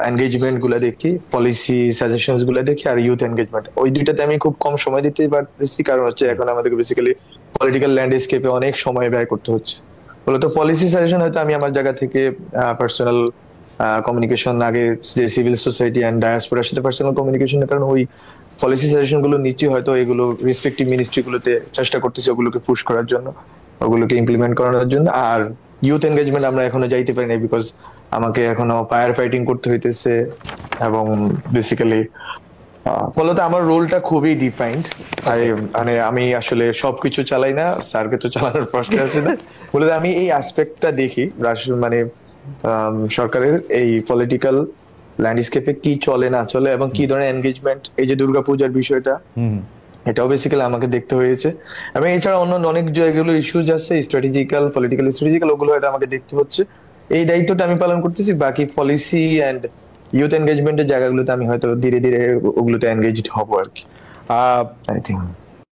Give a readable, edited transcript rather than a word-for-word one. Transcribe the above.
Engagement গুলো দেখি, policy suggestions গুলো দেখি, আর ইউথ এনগেজমেন্ট, ওই দুইটাতে আমি খুব কম সময় দিতে পারতেছি, কারণ হচ্ছে এখন আমাদেরকে বেসিক্যালি পলিটিক্যাল ল্যান্ডস্কেপে অনেক সময় ব্যয় করতে হচ্ছে। মূলত পলিসি সাজেশন হয়তো আমি আমার জায়গা থেকে পার্সোনাল কমিউনিকেশন, আগে যে সিভিল সোসাইটি অ্যান্ড ডায়াসপোরার সাথে পার্সোনাল কমিউনিকেশনের কারণে ওই পলিসি সাজেশন গুলো নিচ্ছি, হয়তো এগুলো রেসপেক্টিভ মিনিস্ট্রি গুলোতে চেষ্টা করতেছি ওগুলোকে পুশ করার জন্য, ওগুলোকে ইমপ্লিমেন্ট করানোর জন্য। আর ইউথ এনগেজমেন্ট আমরা এখনো যাইতে পারি না, বিকজ আমাকে এখনো ফায়ার ফাইটিং করতে হইতেছে। এবং বেসিক্যালি ফলত আমার রোলটা খুবই ডিফাইন্ড। মানে আমি আসলে সবকিছু চালাই না, স্যারকে তো চালানোর প্রশ্ন আছে না। মূলত আমি এই অ্যাসপেক্টটা দেখি মানে সরকারের এই পলিটিক্যাল ল্যান্ডস্কেপে কি চলে না চলে এবং কি ধরনের এনগেজমেন্ট, এই যে দুর্গাপূজার বিষয়টা, এটাও বেসিক্যালি আমাকে দেখতে হয়েছে। এবং এছাড়া অন্য অনেক যেগুলো ইস্যুজ আছে স্ট্র্যাটেজিক্যাল, পলিটিক্যাল স্ট্র্যাটেজিক্যাল, ওগুলো হয়তো আমাকে দেখতে হচ্ছে। এই দায়িত্বটা আমি পালন করতেছি। বাকি পলিসি এন্ড ইউথ এনগেজমেন্টের জায়গাগুলোতে আমি হয়তো ধীরে ধীরে ওগুলোতে এনগেজড হবো আর কি, আই থিঙ্ক।